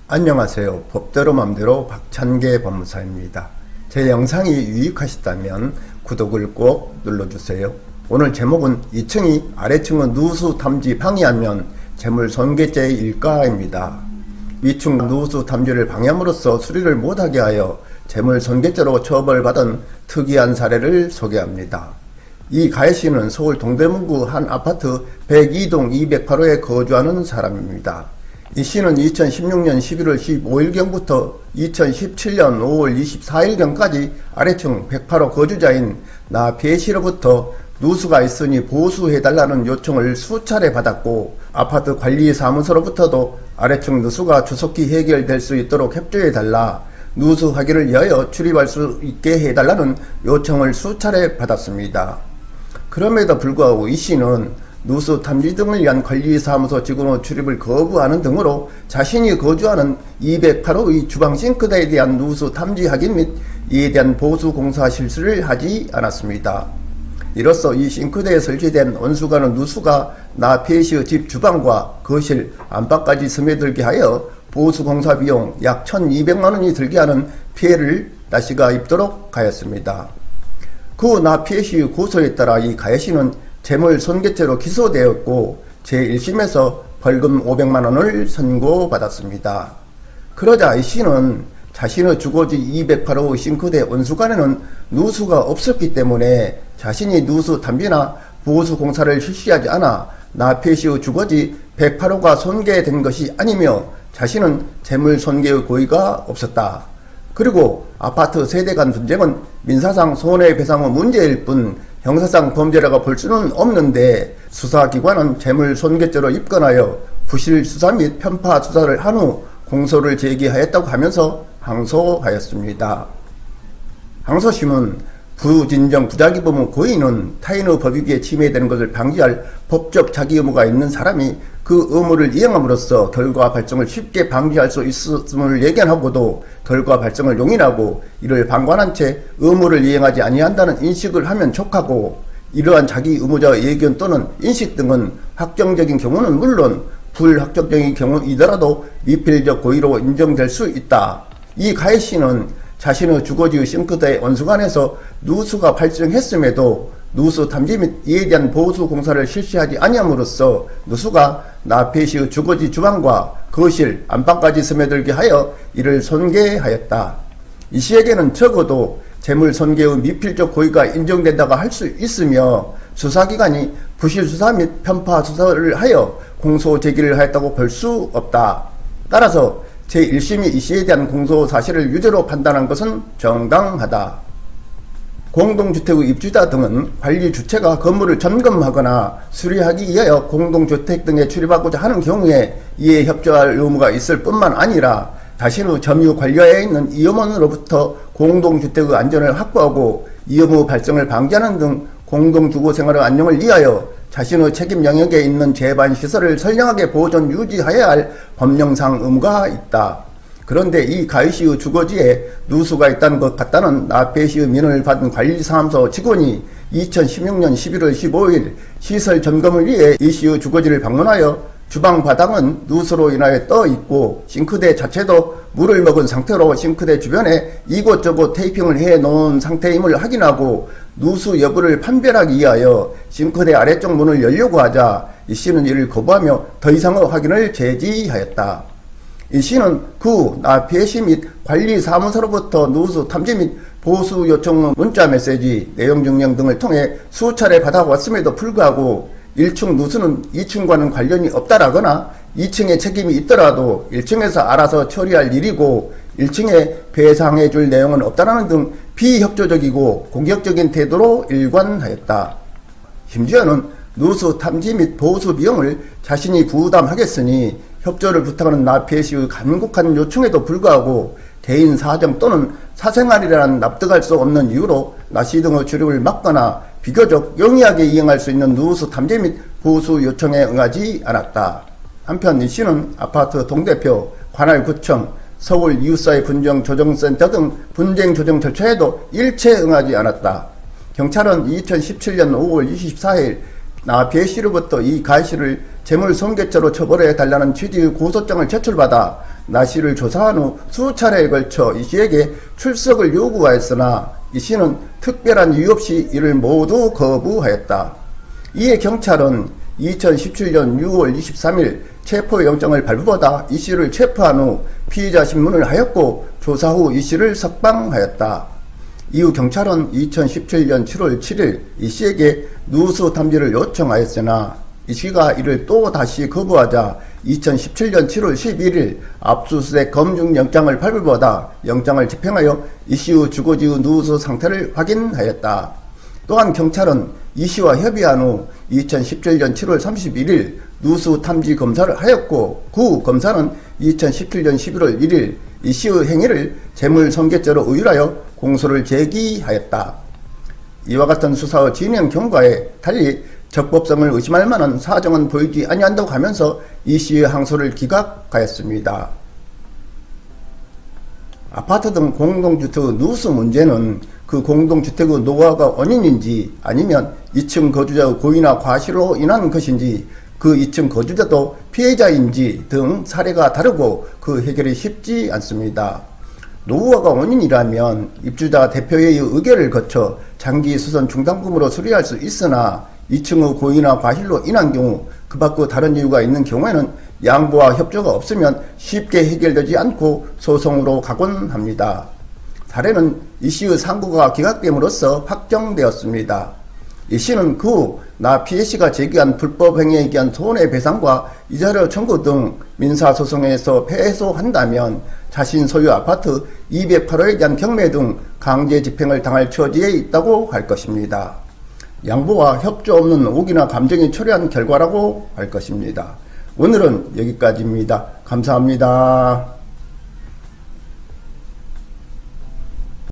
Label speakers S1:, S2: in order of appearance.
S1: 안녕하세요. 법대로 맘대로 박찬계 법무사입니다. 제 영상이 유익하셨다면 구독을 꼭 눌러주세요. 오늘 제목은 2층이 아래층의 누수 탐지 방해하면 재물손괴죄의 일가입니다. 위층 누수 탐지를 방해함으로써 수리를 못하게 하여 재물손괴죄로 처벌받은 특이한 사례를 소개합니다. 이 가해씨는 서울 동대문구 한 아파트 102동 208호에 거주하는 사람입니다. 이 씨는 2016년 11월 15일경부터 2017년 5월 24일경까지 아래층 108호 거주자인 나 B씨로부터 누수가 있으니 보수해달라는 요청을 수차례 받았고, 아파트 관리사무소로부터도 아래층 누수가 조속히 해결될 수 있도록 협조해달라, 누수 확인을 위하여 출입할 수 있게 해달라는 요청을 수차례 받았습니다. 그럼에도 불구하고 이 씨는 누수 탐지 등을 위한 관리사무소 직원의 출입을 거부하는 등으로 자신이 거주하는 208호의 주방 싱크대에 대한 누수 탐지 확인 및 이에 대한 보수 공사 실수를 하지 않았습니다. 이로써 이 싱크대에 설치된 온수가는 누수가 나 B씨의 집 주방과 거실, 안방까지 스며들게 하여 보수 공사 비용 약 1200만원이 들게 하는 피해를 나 씨가 입도록 하였습니다. 그 나 B씨의 고소에 따라 이 가해씨는 재물손괴죄로 기소되었고 제1심에서 벌금 500만원을 선고받았습니다. 그러자 이 씨는 자신의 주거지 208호 싱크대 온수관에는 누수가 없었기 때문에 자신이 누수 탐지나 보수 공사를 실시하지 않아 나 B씨의 주거지 108호가 손괴된 것이 아니며 자신은 재물손괴의 고의가 없었다. 그리고 아파트 세대 간 분쟁은 민사상 손해배상의 문제일 뿐 형사상 범죄라고 볼 수는 없는데, 수사기관은 재물손괴죄로 입건하여 부실수사 및 편파수사를 한 후 공소를 제기하였다고 하면서 항소하였습니다. 항소심은 부진정 부자기범의 고의는 타인의 법익에 침해되는 것을 방지할 법적 자기 의무가 있는 사람이 그 의무를 이행함으로써 결과 발생을 쉽게 방지할 수 있음을 예견하고도 결과 발생을 용인하고 이를 방관한 채 의무를 이행하지 아니한다는 인식을 하면 촉하고, 이러한 자기 의무자의 예견 또는 인식 등은 확정적인 경우는 물론 불확정적인 경우이더라도 미필적 고의로 인정될 수 있다. 이 가해씨는 자신의 주거지의 싱크대 온수관에서 누수가 발생했음에도 누수 탐지 및 이에 대한 보수 공사를 실시하지 아니함으로써 누수가 나 B씨의 주거지 주방과 거실, 안방까지 스며들게 하여 이를 손괴하였다. 이 씨에게는 적어도 재물손괴의 미필적 고의가 인정된다고 할 수 있으며 수사기관이 부실수사 및 편파수사를 하여 공소 제기를 하였다고 볼 수 없다. 따라서 제1심이 이 씨에 대한 공소 사실을 유죄로 판단한 것은 정당하다. 공동주택의 입주자 등은 관리 주체가 건물을 점검하거나 수리하기 위하여 공동주택 등에 출입하고자 하는 경우에 이에 협조할 의무가 있을 뿐만 아니라 자신의 점유 관리하에 있는 이음원으로부터 공동주택의 안전을 확보하고 이음의 발생을 방지하는 등 공동주거생활의 안녕을 위하여 자신의 책임 영역에 있는 재반시설을 선량하게 보존 유지하여야 할 법령상 의무가 있다. 그런데 이 가해씨의 주거지에 누수가 있다는 것 같다는 나 B씨의 민원을 받은 관리사무소 직원이 2016년 11월 15일 시설 점검을 위해 이 씨의 주거지를 방문하여 주방 바닥은 누수로 인하여 떠 있고 싱크대 자체도 물을 먹은 상태로 싱크대 주변에 이곳저곳 테이핑을 해 놓은 상태임을 확인하고 누수 여부를 판별하기 위하여 싱크대 아래쪽 문을 열려고 하자 이 씨는 이를 거부하며 더 이상의 확인을 제지하였다. 이 씨는 나 B씨 및 관리사무소로부터 누수 탐지 및 보수 요청 문자 메시지, 내용 증명 등을 통해 수차례 받아왔음에도 불구하고 1층 누수는 2층과는 관련이 없다라거나 2층에 책임이 있더라도 1층에서 알아서 처리할 일이고 1층에 배상해 줄 내용은 없다라는 등 비협조적이고 공격적인 태도로 일관하였다. 심지어는 누수 탐지 및 보수 비용을 자신이 부담하겠으니 협조를 부탁하는 나 B씨의 간곡한 요청에도 불구하고 개인 사정 또는 사생활이라는 납득할 수 없는 이유로 나 씨 등의 출입을 막거나 비교적 용이하게 이행할 수 있는 누수 탐지 및 보수 요청에 응하지 않았다. 한편 이 씨는 아파트 동대표, 관할구청, 서울 이웃사회 분쟁조정센터 등 분쟁 조정 절차에도 일체 응하지 않았다. 경찰은 2017년 5월 24일 나 B씨로부터 이 가해씨를 재물손괴죄로 처벌해 달라는 취지의 고소장을 제출받아 나 씨를 조사한 후 수차례에 걸쳐 이 씨에게 출석을 요구하였으나 이 씨는 특별한 이유 없이 이를 모두 거부하였다. 이에 경찰은 2017년 6월 23일 체포영장을 발부받아 이 씨를 체포한 후 피의자 신문을 하였고 조사 후 이 씨를 석방하였다. 이후 경찰은 2017년 7월 7일 이 씨에게 누수 탐지를 요청하였으나 이 씨가 이를 또 다시 거부하자 2017년 7월 11일 압수수색 검증영장을 발부받아 영장을 집행하여 이 씨의 주거지의 누수 상태를 확인하였다. 또한 경찰은 이 씨와 협의한 후 2017년 7월 31일 누수 탐지 검사를 하였고 그 검사는 2017년 11월 1일 이 씨의 행위를 재물손괴죄로 의율하여 공소를 제기하였다. 이와 같은 수사의 진행 경과에 달리 적법성을 의심할 만한 사정은 보이지 아니한다고 하면서 이 씨의 항소를 기각하였습니다. 아파트 등 공동주택의 누수 문제는 그 공동주택의 노후화가 원인인지 아니면 2층 거주자의 고의나 과실로 인한 것인지 그 2층 거주자도 피해자인지 등 사례가 다르고 그 해결이 쉽지 않습니다. 노후화가 원인이라면 입주자 대표회의 의결을 거쳐 장기 수선 중단금으로 수리할 수 있으나 2층의 고의나 과실로 인한 경우 그 밖의 다른 이유가 있는 경우에는 양보와 협조가 없으면 쉽게 해결되지 않고 소송으로 가곤 합니다. 사례는 이 씨의 상고가 기각됨으로써 확정되었습니다. 이 씨는 그 후 나 피해씨가 제기한 불법 행위에 기한 손해배상과 이자료 청구 등 민사소송에서 패소한다면 자신 소유 아파트 208호에 대한 경매 등 강제 집행을 당할 처지에 있다고 할 것입니다. 양보와 협조 없는 오기나 감정이 초래한 결과라고 할 것입니다. 오늘은 여기까지입니다. 감사합니다.